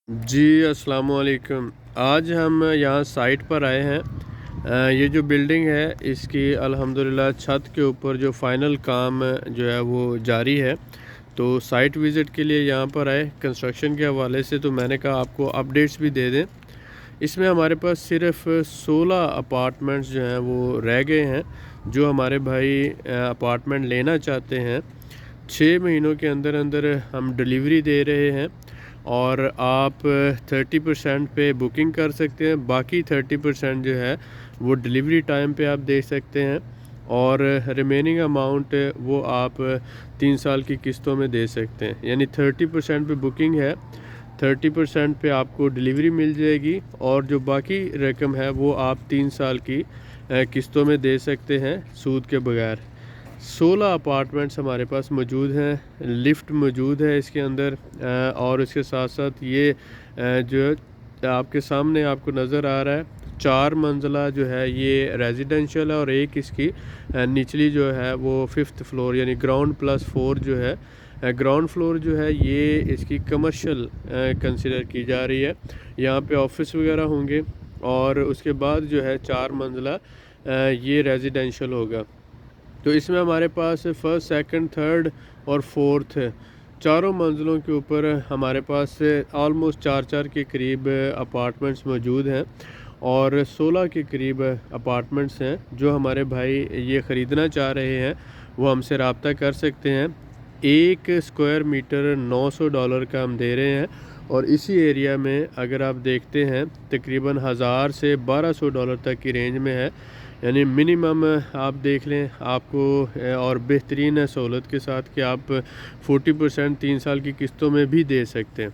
जी, अस्सलाम वालेकुम। आज हम यहाँ साइट पर आए हैं। ये जो बिल्डिंग है इसकी अल्हम्दुलिल्लाह छत के ऊपर जो फ़ाइनल काम जो है वो जारी है। तो साइट विज़िट के लिए यहाँ पर आए कंस्ट्रक्शन के हवाले से, तो मैंने कहा आपको अपडेट्स भी दे दें। इसमें हमारे पास सिर्फ़ 16 अपार्टमेंट्स जो हैं वो रह गए हैं। जो हमारे भाई अपार्टमेंट लेना चाहते हैं, 6 महीनों के अंदर अंदर हम डिलीवरी दे रहे हैं और आप 30% पे बुकिंग कर सकते हैं। बाकी 30% जो है वो डिलीवरी टाइम पे आप दे सकते हैं और रिमेनिंग अमाउंट वो आप 3 साल की किस्तों में दे सकते हैं। यानी 30% पे बुकिंग है, 30% पे आपको डिलीवरी मिल जाएगी और जो बाकी रकम है वो आप 3 साल की किस्तों में दे सकते हैं सूद के बगैर। 16 अपार्टमेंट्स हमारे पास मौजूद हैं, लिफ्ट मौजूद है इसके अंदर और इसके साथ साथ ये जो आपके सामने आपको नज़र आ रहा है 4 मंजिला जो है ये रेजिडेंशियल है और एक इसकी निचली जो है वो 5th फ्लोर यानी ग्राउंड प्लस 4 जो है ग्राउंड फ्लोर जो है ये इसकी कमर्शियल कंसिडर की जा रही है। यहाँ पे ऑफिस वगैरह होंगे और उसके बाद जो है 4 मंजिला ये रेजिडेंशियल होगा। तो इसमें हमारे पास फर्स्ट, सेकंड, थर्ड और फोर्थ चारों मंजिलों के ऊपर हमारे पास ऑलमोस्ट 4-4 के करीब अपार्टमेंट्स मौजूद हैं और 16 के करीब अपार्टमेंट्स हैं। जो हमारे भाई ये ख़रीदना चाह रहे हैं वो हमसे रब्ता कर सकते हैं। 1 स्क्वायर मीटर $900 का हम दे रहे हैं और इसी एरिया में अगर आप देखते हैं तकरीबन 1000 से $1200 तक की रेंज में है। यानी मिनिमम आप देख लें आपको और बेहतरीन सहूलत के साथ कि आप 40% 3 साल की किस्तों में भी दे सकते हैं।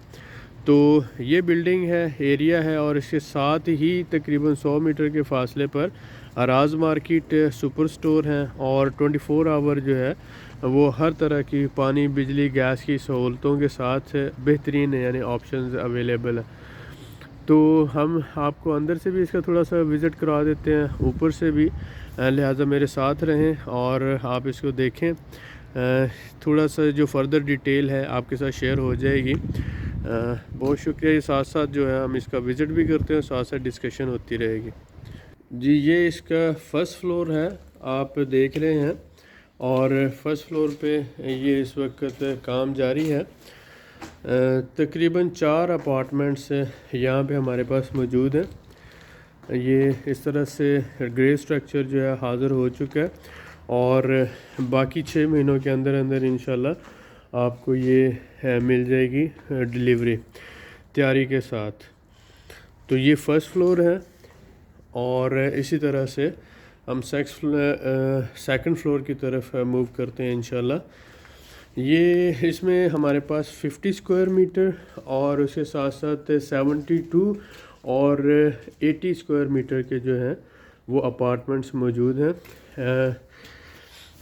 तो ये बिल्डिंग है, एरिया है और इसके साथ ही तकरीबन 100 मीटर के फासले पर अराज मार्केट सुपर स्टोर हैं और 24 आवर जो है वो हर तरह की पानी, बिजली, गैस की सहूलतों के साथ बेहतरीन यानी ऑप्शंस अवेलेबल है। तो हम आपको अंदर से भी इसका थोड़ा सा विज़िट करवा देते हैं, ऊपर से भी, लिहाजा मेरे साथ रहें और आप इसको देखें। थोड़ा सा जो फर्दर डिटेल है आपके साथ शेयर हो जाएगी। बहुत शुक्रिया। ये साथ साथ जो है हम इसका विज़िट भी करते हैं, साथ साथ डिस्कशन होती रहेगी। जी, ये इसका फर्स्ट फ्लोर है, आप देख रहे हैं और फर्स्ट फ्लोर पे ये इस वक्त काम जारी है। तकरीबन 4 अपार्टमेंट्स यहाँ पे हमारे पास मौजूद हैं। ये इस तरह से ग्रे स्ट्रक्चर जो है हाज़िर हो चुका है और बाकी 6 महीनों के अंदर अंदर इंशाल्लाह आपको ये मिल जाएगी डिलीवरी तैयारी के साथ। तो ये फर्स्ट फ्लोर है और इसी तरह से हम सेकंड फ्लोर की तरफ मूव करते हैं इंशाल्लाह। ये इसमें हमारे पास 50 स्क्वायर मीटर और उसके साथ साथ 72 और 80 स्क्वायर मीटर के जो हैं वो अपार्टमेंट्स मौजूद हैं।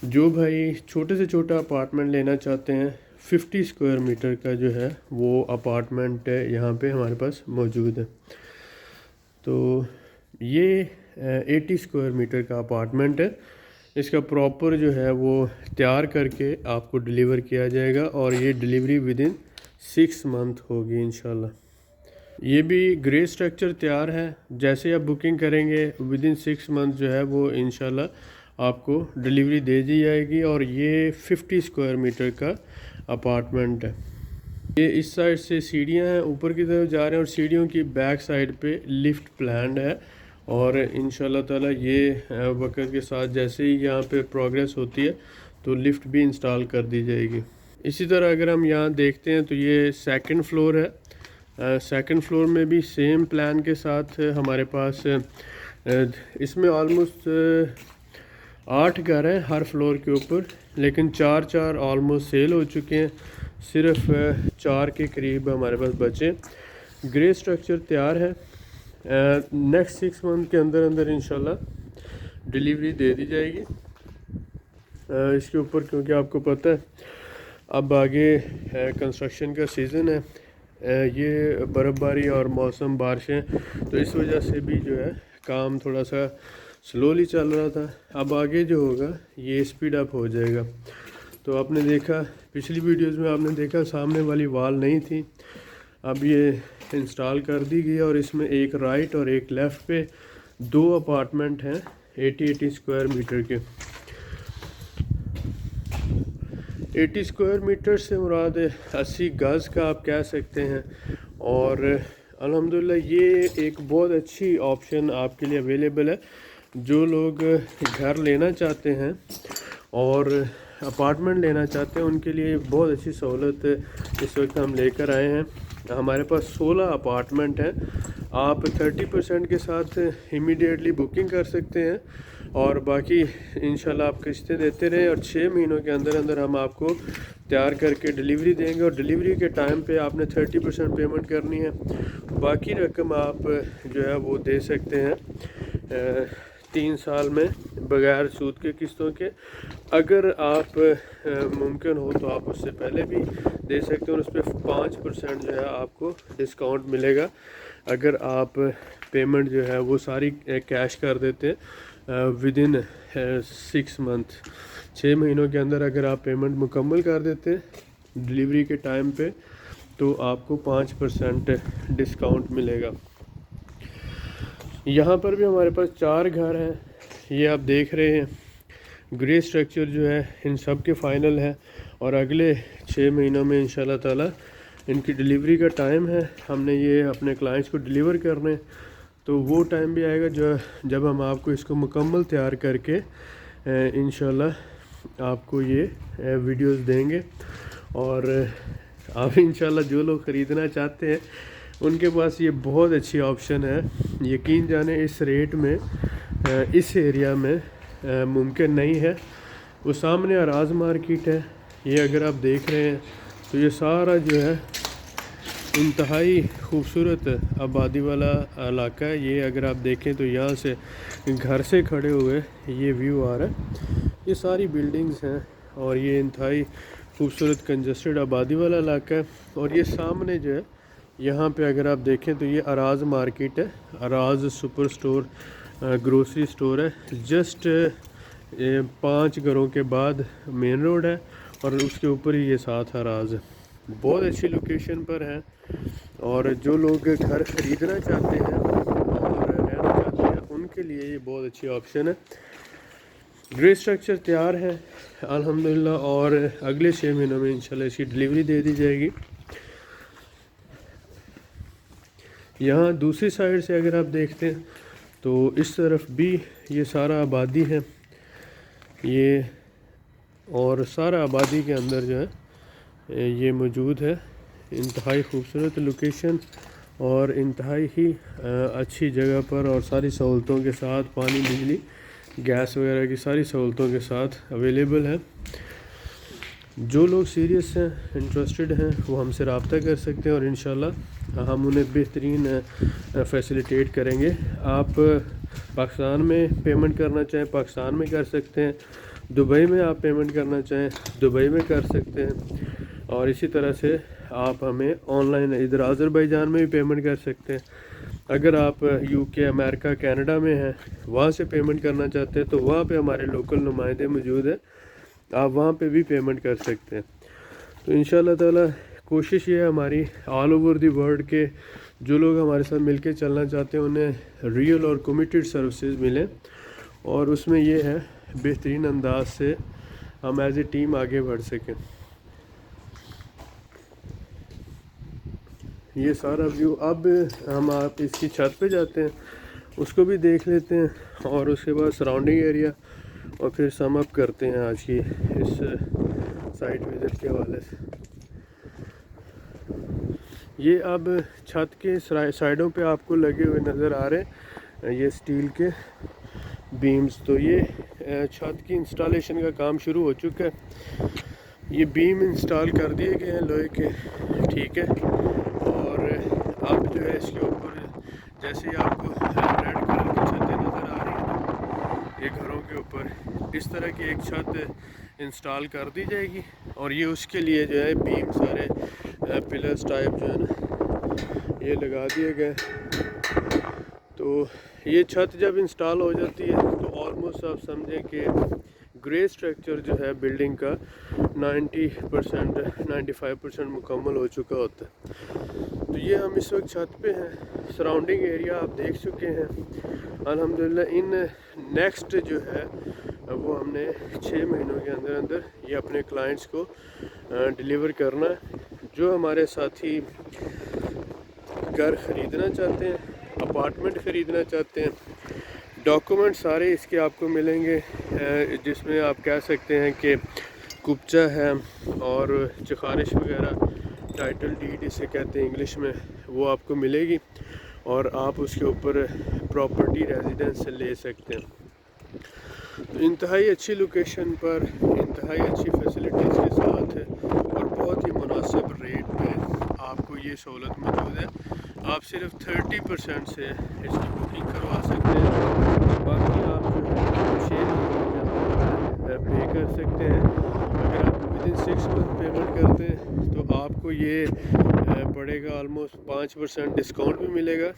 जो भाई छोटे से छोटा अपार्टमेंट लेना चाहते हैं 50 स्क्वायर मीटर का जो है वो अपार्टमेंट यहाँ पे हमारे पास मौजूद है। तो ये 80 स्क्वायर मीटर का अपार्टमेंट है। इसका प्रॉपर जो है वो तैयार करके आपको डिलीवर किया जाएगा और ये डिलीवरी विदिन 6 मंथ होगी इंशाल्लाह। ये भी ग्रे स्ट्रक्चर तैयार है, जैसे आप बुकिंग करेंगे विदिन 6 मंथ जो है वो इंशाल्लाह आपको डिलीवरी दे दी जाएगी। और ये 50 स्क्वायर मीटर का अपार्टमेंट है। ये इस साइड से सीढ़ियाँ हैं, ऊपर की तरफ जा रहे हैं और सीढ़ियों की बैक साइड पे लिफ्ट प्लान्ड है और इंशाल्लाह ताला ये वक्त के साथ जैसे ही यहाँ पे प्रोग्रेस होती है तो लिफ्ट भी इंस्टॉल कर दी जाएगी। इसी तरह अगर हम यहाँ देखते हैं तो ये सेकंड फ्लोर है। सेकंड फ्लोर में भी सेम प्लान के साथ हमारे पास इसमें ऑलमोस्ट 8 घर हैं हर फ्लोर के ऊपर, लेकिन 4 ऑलमोस्ट सेल हो चुके हैं। सिर्फ 4 के करीब हमारे पास बचे। ग्रे स्ट्रक्चर तैयार है। नेक्स्ट 6 मंथ के अंदर अंदर इंशाल्लाह डिलीवरी दे दी जाएगी इसके ऊपर, क्योंकि आपको पता है अब आगे कंस्ट्रक्शन का सीज़न है। ये बर्फ़बारी और मौसम बारिशें, तो इस वजह से भी जो है काम थोड़ा सा स्लोली चल रहा था। अब आगे जो होगा ये स्पीड अप हो जाएगा। तो आपने देखा पिछली वीडियोस में, आपने देखा सामने वाली वाल नहीं थी, अब ये انسٹال کر دی گئی ہے اور اس میں ایک رائٹ اور ایک لیفٹ پہ 2 اپارٹمنٹ ہیں 80 اسکوائر میٹر کے. 80 اسکوائر میٹر سے مراد 80 گز کا آپ کہہ سکتے ہیں. اور الحمدللہ یہ ایک بہت اچھی آپشن آپ کے لیے اویلیبل ہے. جو لوگ گھر لینا چاہتے ہیں اور اپارٹمنٹ لینا چاہتے ہیں ان کے لیے بہت اچھی سہولت اس وقت ہم لے کر آئے ہیں. ہمارے پاس 16 اپارٹمنٹ ہیں. آپ 30% کے ساتھ امیڈیٹلی بکنگ کر سکتے ہیں اور باقی انشاءاللہ آپ قسطیں دیتے رہیں اور 6 مہینوں کے اندر اندر ہم آپ کو تیار کر کے ڈیلیوری دیں گے. اور ڈیلیوری کے ٹائم پہ آپ نے 30% پیمنٹ کرنی ہے. باقی رقم آپ جو ہے وہ دے سکتے ہیں 3 سال میں بغیر سود کے قسطوں کے. اگر آپ ممکن ہو تو آپ اس سے پہلے بھی دے سکتے ہیں اور اس پہ 5% جو ہے آپ کو ڈسکاؤنٹ ملے گا اگر آپ پیمنٹ جو ہے وہ ساری کیش کر دیتے ودن 6 منتھ. 6 مہینوں کے اندر اگر آپ پیمنٹ مکمل کر دیتے ڈیلیوری کے ٹائم پہ تو آپ کو 5% ڈسکاؤنٹ ملے گا. یہاں پر بھی ہمارے پاس 4 گھر ہیں. یہ آپ دیکھ رہے ہیں گرے سٹرکچر جو ہے ان سب کے فائنل ہے اور اگلے 6 مہینوں میں انشاءاللہ تعالی ان کی ڈیلیوری کا ٹائم ہے. ہم نے یہ اپنے کلائنٹس کو ڈیلیور کرنے تو وہ ٹائم بھی آئے گا جب ہم آپ کو اس کو مکمل تیار کر کے انشاءاللہ آپ کو یہ ویڈیوز دیں گے. اور آپ انشاءاللہ جو لوگ خریدنا چاہتے ہیں ان کے پاس یہ بہت اچھی آپشن ہے. یقین جانیں اس ریٹ میں اس ایریا میں ممکن نہیں ہے. وہ سامنے اراز مارکیٹ ہے. یہ اگر آپ دیکھ رہے ہیں تو یہ سارا جو ہے انتہائی خوبصورت آبادی والا علاقہ ہے. یہ اگر آپ دیکھیں تو یہاں سے گھر سے کھڑے ہوئے یہ ویو آ رہا ہے. یہ ساری بلڈنگز ہیں اور یہ انتہائی خوبصورت کنجسٹڈ آبادی والا علاقہ ہے. اور یہ سامنے جو ہے یہاں پہ اگر آپ دیکھیں تو یہ اراز مارکیٹ ہے. اراز سپر سٹور گروسری سٹور ہے. جسٹ 5 گھروں کے بعد مین روڈ ہے اور اس کے اوپر ہی یہ 7 اراز ہے. بہت اچھی لوکیشن پر ہے اور جو لوگ گھر خریدنا چاہتے ہیں اور رہنا چاہتے ہیں ان کے لیے یہ بہت اچھی آپشن ہے. گرے سٹرکچر تیار ہے الحمدللہ اور اگلے 6 مہینوں میں انشاءاللہ اس کی ڈیلیوری دے دی جائے گی. یہاں دوسری سائڈ سے اگر آپ دیکھتے ہیں تو اس طرف بھی یہ سارا آبادی ہے. یہ اور سارا آبادی کے اندر جو ہے یہ موجود ہے. انتہائی خوبصورت لوکیشن اور انتہائی ہی اچھی جگہ پر اور ساری سہولتوں کے ساتھ پانی بجلی گیس وغیرہ کی ساری سہولتوں کے ساتھ اویلیبل ہے. جو لوگ سیریس ہیں انٹرسٹڈ ہیں وہ ہم سے رابطہ کر سکتے ہیں اور انشاءاللہ ہم انہیں بہترین فیسیلیٹیٹ کریں گے. آپ پاکستان میں پیمنٹ کرنا چاہیں پاکستان میں کر سکتے ہیں. دبئی میں آپ پیمنٹ کرنا چاہیں دبئی میں کر سکتے ہیں. اور اسی طرح سے آپ ہمیں آن لائن ادھر آذربائیجان میں بھی پیمنٹ کر سکتے ہیں. اگر آپ یو کے امریکہ کینیڈا میں ہیں وہاں سے پیمنٹ کرنا چاہتے ہیں تو وہاں پہ ہمارے لوکل نمائندے موجود ہیں. آپ وہاں پہ بھی پیمنٹ کر سکتے ہیں. تو انشاءاللہ تعالی کوشش یہ ہے ہماری آل اوور دی ورلڈ کے جو لوگ ہمارے ساتھ مل کے چلنا چاہتے ہیں انہیں ریئل اور کمیٹڈ سروسز ملیں اور اس میں یہ ہے بہترین انداز سے ہم ایز اے ٹیم آگے بڑھ سکیں. یہ سارا ویو اب ہم آپ اس کی چھت پہ جاتے ہیں اس کو بھی دیکھ لیتے ہیں اور اس کے بعد سراؤنڈنگ ایریا اور پھر سم اپ کرتے ہیں آج کی اس سائٹ وزٹ کے حوالے سے. یہ اب چھت کے سائڈوں پہ آپ کو لگے ہوئے نظر آ رہے ہیں یہ سٹیل کے بیمز. تو یہ چھت کی انسٹالیشن کا کام شروع ہو چکا ہے. یہ بیم انسٹال کر دیے گئے ہیں لوہے کے. ٹھیک ہے. اور اب جو ہے اس کے اوپر جیسے آپ کو ریڈ کلر کی چھتیں نظر آ رہی ہیں یہ گھروں کے اوپر اس طرح کی ایک چھت انسٹال کر دی جائے گی اور یہ اس کے لیے جو ہے بیم سارے پلرز ٹائپ جو ہے نا یہ لگا دیے گئے. تو یہ چھت جب انسٹال ہو جاتی ہے تو آلموسٹ آپ سمجھیں کہ گرے سٹرکچر جو ہے بلڈنگ کا 90% 95% مکمل ہو چکا ہوتا ہے. تو तो ये हम इस वक्त छत पे हैं, सराउंडिंग एरिया आप देख चुके हैं अल्हम्दुलिल्लाह। इन नेक्स्ट जो है वो हमने 6 महीनों के अंदर अंदर ये अपने क्लाइंट्स को डिलीवर करना है। जो हमारे साथी घर ख़रीदना चाहते हैं, अपार्टमेंट ख़रीदना चाहते हैं, डॉक्यूमेंट सारे इसके आपको मिलेंगे, जिसमें आप कह सकते हैं कि कुब्जा है और चखारिश वगैरह, टाइटल डीड इसे कहते हैं इंग्लिश में, वो आपको मिलेगी और आप उसके ऊपर प्रॉपर्टी रेजिडेंस ले सकते हैं। तो इंतहाई अच्छी लोकेशन पर, इंतहाई अच्छी फैसिलिटीज़ के साथ और बहुत ही मुनासिब रेट पे आपको ये सहूलत मौजूद है। आप सिर्फ 30% से इसकी बुकिंग करवा सकते हैं, बाकी आप जो है 6 महीने पे कर सकते हैं। अगर आप विदिन 6 मंथ पेमेंट करते हैं तो आपको ये पड़ेगा ऑलमोस्ट 5% डिस्काउंट भी मिलेगा।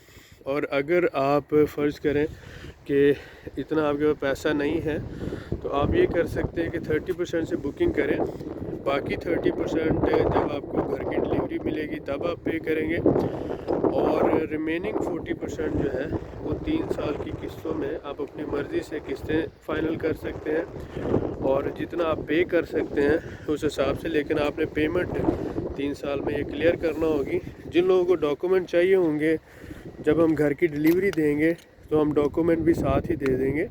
और अगर आप फ़र्ज़ करें कि इतना आपके पास पैसा नहीं है तो आप ये कर सकते हैं कि 30% से बुकिंग करें, बाकी 30% जब आपको घर की डिलीवरी मिलेगी तब आप पे करेंगे, और रिमेनिंग 40% जो है वो 3 साल की किस्तों में आप अपनी मर्ज़ी से किस्तें फ़ाइनल कर सकते हैं और जितना आप पे कर सकते हैं उस हिसाब से। लेकिन आपने पेमेंट 3 साल में ये क्लियर करना होगी। जिन लोगों को डॉक्यूमेंट चाहिए होंगे, जब हम घर की डिलीवरी देंगे तो हम डॉक्यूमेंट भी साथ ही दे देंगे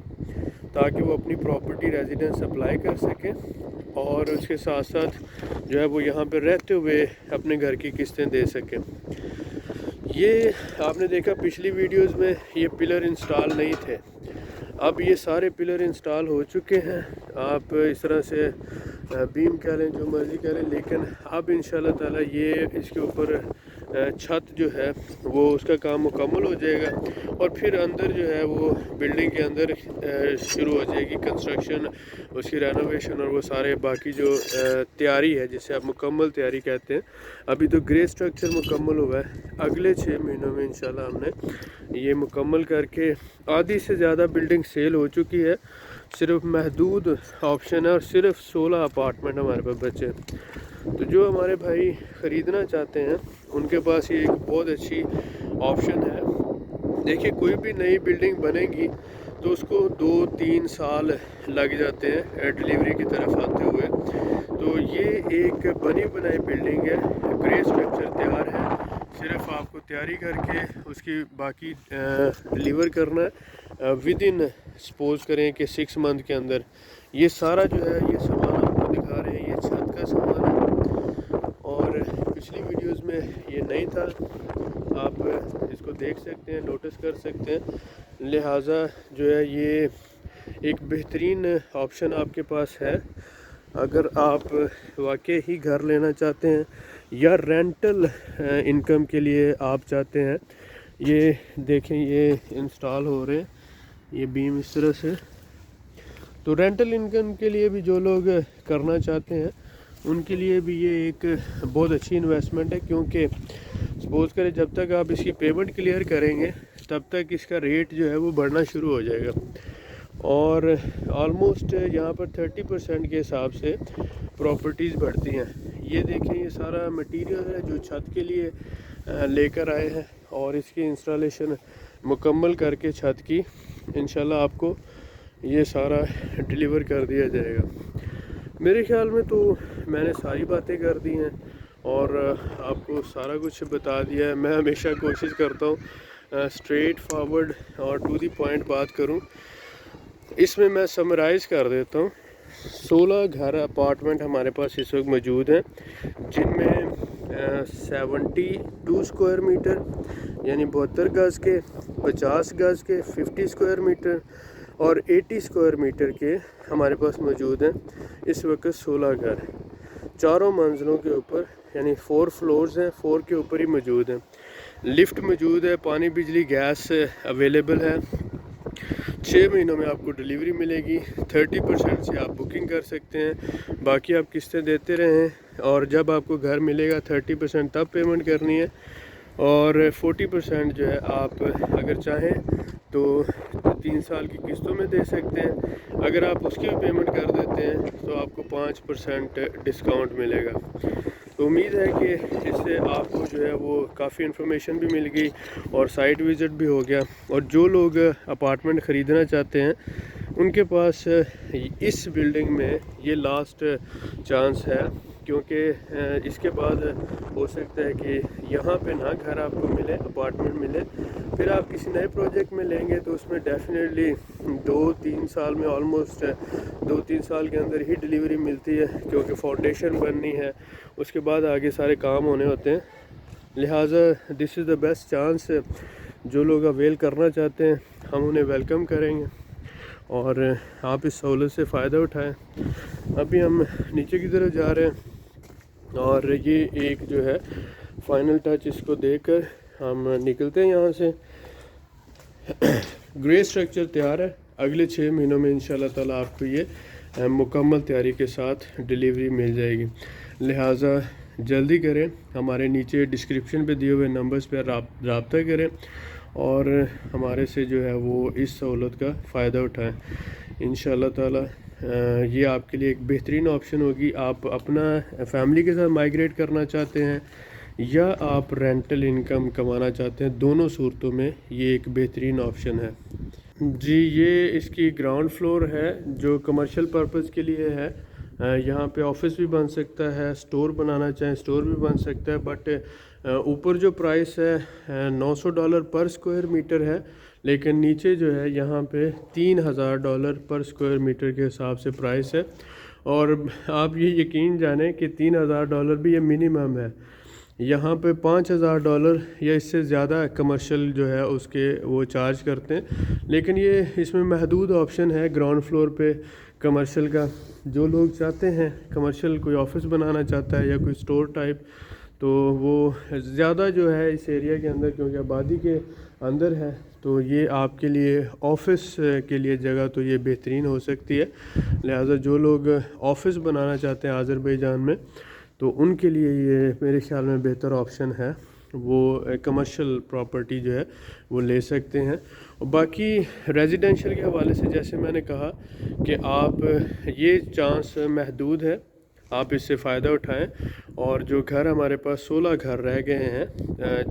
ताकि वो अपनी प्रॉपर्टी रेजिडेंस अप्लाई कर सकें और उसके साथ साथ जो है वो यहाँ पर रहते हुए अपने घर की किस्तें दे सकें। ये आपने देखा पिछली वीडियोस में ये पिलर इंस्टॉल नहीं थे, अब ये सारे पिलर इंस्टॉल हो चुके हैं। आप इस तरह से बीम कह लें, जो मर्ज़ी कह लें, लेकिन अब इंशाल्लाह ताला ये इसके ऊपर छत जो है वो उसका काम मुकम्मल हो जाएगा और फिर अंदर जो है वो बिल्डिंग के अंदर शुरू हो जाएगी कंस्ट्रक्शन, उसकी रेनोवेशन और वो सारे बाकी जो तैयारी है जिसे आप मुकम्मल तैयारी कहते हैं। अभी तो ग्रे स्ट्रक्चर मुकम्मल हुआ है, अगले 6 महीनों में इंशाल्लाह हमने ये मुकम्मल करके, आधी से ज़्यादा बिल्डिंग सेल हो चुकी है, सिर्फ महदूद ऑप्शन है और सिर्फ 16 अपार्टमेंट हमारे पास बचे हैं। तो जो हमारे भाई ख़रीदना चाहते हैं उनके पास ये एक बहुत अच्छी ऑप्शन है। देखिए, कोई भी नई बिल्डिंग बनेगी तो उसको 2-3 साल लग जाते हैं डिलीवरी की तरफ आते हुए। तो ये एक बनी बनाई बिल्डिंग है, ग्रे स्ट्रक्चर तैयार है, सिर्फ आपको तैयारी करके उसकी बाकी डिलीवर करना है विद इन, सपोज़ करें कि 6 मंथ के अंदर। ये सारा जो है ये सामान आपको दिखा रहे हैं, ये छत का सामान है और पिछली वीडियोस में ये नहीं था, आप इसको देख सकते हैं, नोटिस कर सकते हैं। लिहाजा जो है ये एक बेहतरीन ऑप्शन आपके पास है अगर आप वाकई ही घर लेना चाहते हैं या रेंटल इनकम के लिए आप चाहते हैं। ये देखें, ये इंस्टॉल हो रहे हैं ये बीम इस तरह से। तो रेंटल इनकम के लिए भी जो लोग करना चाहते हैं उनके लिए भी ये एक बहुत अच्छी इन्वेस्टमेंट है, क्योंकि सपोज़ करें जब तक आप इसकी पेमेंट क्लियर करेंगे तब तक इसका रेट जो है वो बढ़ना शुरू हो जाएगा और ऑलमोस्ट यहाँ पर 30% के हिसाब से प्रॉपर्टीज़ बढ़ती हैं। ये देखें, ये सारा मटेरियल है जो छत के लिए लेकर आए हैं और इसकी इंस्टॉलेशन मुकम्मल करके छत की इंशाल्लाह आपको ये सारा डिलीवर कर दिया जाएगा। मेरे ख्याल में तो मैंने सारी बातें कर दी हैं और आपको सारा कुछ बता दिया है। मैं हमेशा कोशिश करता हूँ स्ट्रेट फॉरवर्ड और टू दी पॉइंट बात करूँ। इसमें मैं समराइज़ कर देता हूँ। 16 घर अपार्टमेंट हमारे पास इस वक्त मौजूद हैं, जिनमें 72 स्क्वायर मीटर यानी 72 गज़ के, 50 गज़ के, 50 स्क्वायर मीटर और 80 स्क्वायर मीटर के हमारे पास मौजूद हैं। इस वक्त 16 घर चारों मंजिलों के ऊपर, यानी 4 फ्लोर्स हैं, 4 के ऊपर ही मौजूद हैं। लिफ्ट मौजूद है, पानी बिजली गैस अवेलेबल है। 6 महीनों में आपको डिलीवरी मिलेगी। 30% से आप बुकिंग कर सकते हैं, बाकी आप किस्तें देते रहें और जब आपको घर मिलेगा 30% तब पेमेंट करनी है और 40% जो है आप अगर चाहें तो 3 साल की किस्तों में दे सकते हैं। अगर आप उसकी भी पेमेंट कर देते हैं तो आपको 5% डिस्काउंट मिलेगा। تو امید ہے کہ اس سے آپ کو جو ہے وہ کافی انفارمیشن بھی مل گئی اور سائٹ وزٹ بھی ہو گیا. اور جو لوگ اپارٹمنٹ خریدنا چاہتے ہیں ان کے پاس اس بلڈنگ میں یہ لاسٹ چانس ہے, کیونکہ اس کے بعد ہو سکتا ہے کہ یہاں پہ نہ گھر آپ کو ملے, اپارٹمنٹ ملے. پھر آپ کسی نئے پروجیکٹ میں لیں گے تو اس میں ڈیفینیٹلی 2-3 سال میں آلموسٹ 2-3 سال کے اندر ہی ڈیلیوری ملتی ہے, کیونکہ فاؤنڈیشن بننی ہے, اس کے بعد آگے سارے کام ہونے ہوتے ہیں. لہٰذا دس از دا بیسٹ چانس. جو لوگ اویل کرنا چاہتے ہیں ہم انہیں ویلکم کریں گے اور آپ اس سہولت سے فائدہ اٹھائیں. ابھی ہم نیچے کی طرف جا رہے ہیں اور یہ ایک جو ہے فائنل ٹچ اس کو دے کر ہم نکلتے ہیں یہاں سے. گرے سٹرکچر تیار ہے, اگلے 6 مہینوں میں انشاءاللہ تعالیٰ آپ کو یہ مکمل تیاری کے ساتھ ڈیلیوری مل جائے گی. لہٰذا جلدی کریں, ہمارے نیچے ڈسکرپشن پہ دیے ہوئے نمبرز پہ رابطہ کریں اور ہمارے سے جو ہے وہ اس سہولت کا فائدہ اٹھائیں. انشاءاللہ تعالیٰ یہ آپ کے لیے ایک بہترین آپشن ہوگی. آپ اپنا فیملی کے ساتھ مائیگریٹ کرنا چاہتے ہیں یا آپ رینٹل انکم کمانا چاہتے ہیں, دونوں صورتوں میں یہ ایک بہترین آپشن ہے. جی یہ اس کی گراؤنڈ فلور ہے جو کمرشل پرپز کے لیے ہے. یہاں پہ آفس بھی بن سکتا ہے, اسٹور بنانا چاہیں اسٹور بھی بن سکتا ہے, بٹ اوپر جو پرائس ہے $900 پر اسکوائر میٹر ہے, لیکن نیچے جو ہے یہاں پہ $3000 پر اسکوائر میٹر کے حساب سے پرائس ہے. اور آپ یہ یقین جانیں کہ $3000 بھی یہ منیمم ہے. یہاں پہ $5000 یا اس سے زیادہ کمرشل جو ہے اس کے وہ چارج کرتے ہیں, لیکن یہ اس میں محدود آپشن ہے گراؤنڈ فلور پہ کمرشل کا. جو لوگ چاہتے ہیں کمرشل, کوئی آفس بنانا چاہتا ہے یا کوئی اسٹور ٹائپ, تو وہ زیادہ جو ہے اس ایریا کے اندر کیونکہ آبادی کے اندر ہے, تو یہ آپ کے لیے آفس کے لیے جگہ تو یہ بہترین ہو سکتی ہے. لہٰذا جو لوگ آفس بنانا چاہتے ہیں آذربائیجان میں تو ان کے لیے یہ میرے خیال میں بہتر آپشن ہے. وہ کمرشل پراپرٹی جو ہے وہ لے سکتے ہیں. باقی ریزیڈینشیل کے حوالے سے جیسے میں نے کہا کہ آپ یہ چانس محدود ہے, آپ اس سے فائدہ اٹھائیں. اور جو گھر ہمارے پاس 16 گھر رہ گئے ہیں,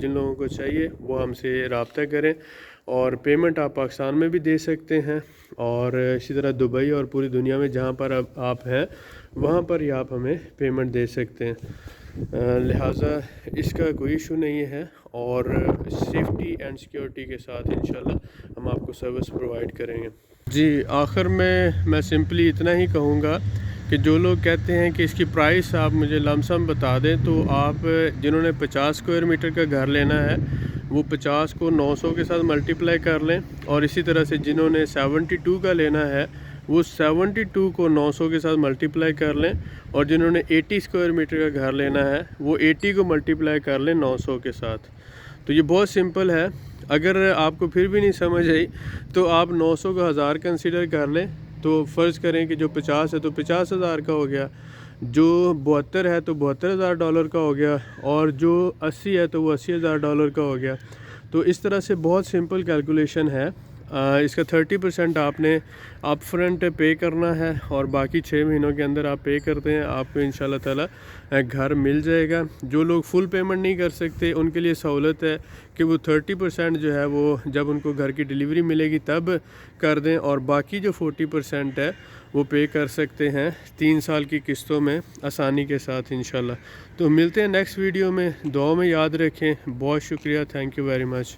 جن لوگوں کو چاہیے وہ ہم سے رابطہ کریں. اور پیمنٹ آپ پاکستان میں بھی دے سکتے ہیں اور اسی طرح دبئی اور پوری دنیا میں جہاں پر آپ ہیں وہاں پر ہی آپ ہمیں پیمنٹ دے سکتے ہیں. لہٰذا اس کا کوئی ایشو نہیں ہے اور سیفٹی اینڈ سیکیورٹی کے ساتھ انشاءاللہ ہم آپ کو سروس پرووائڈ کریں گے. جی آخر میں سمپلی اتنا ہی کہوں گا کہ جو لوگ کہتے ہیں کہ اس کی پرائس آپ مجھے لم سم بتا دیں, تو آپ جنہوں نے 50 اسکوائر میٹر کا گھر لینا ہے وہ 50 کو 900 کے ساتھ ملٹیپلائی کر لیں, اور اسی طرح سے جنہوں نے 72 کا لینا ہے وہ 72 کو 900 کے ساتھ ملٹیپلائی کر لیں, اور جنہوں نے 80 اسکوائر میٹر کا گھر لینا ہے وہ 80 کو ملٹیپلائی کر لیں 900 کے ساتھ. تو یہ بہت سمپل ہے. اگر آپ کو پھر بھی نہیں سمجھ آئی تو آپ 900 کو 1000 کنسیڈر کر لیں, تو فرض کریں کہ جو 50 ہے تو 50,000 کا ہو گیا, جو 72 ہے تو $72,000 کا ہو گیا, اور جو 80 ہے تو وہ $80,000 کا ہو گیا. تو اس طرح سے بہت سمپل کیلکولیشن ہے. اس کا 30% آپ نے اپ فرنٹ پے کرنا ہے اور باقی 6 مہینوں کے اندر آپ پے کرتے ہیں, آپ کو انشاءاللہ تعالی گھر مل جائے گا. جو لوگ فل پیمنٹ نہیں کر سکتے ان کے لیے سہولت ہے کہ وہ 30% جو ہے وہ جب ان کو گھر کی ڈیلیوری ملے گی تب کر دیں, اور باقی جو 40% ہے وہ پے کر سکتے ہیں 3 سال کی قسطوں میں آسانی کے ساتھ انشاءاللہ. تو ملتے ہیں نیکسٹ ویڈیو میں, دعاؤں میں یاد رکھیں. بہت شکریہ, تھینک یو ویری مچ.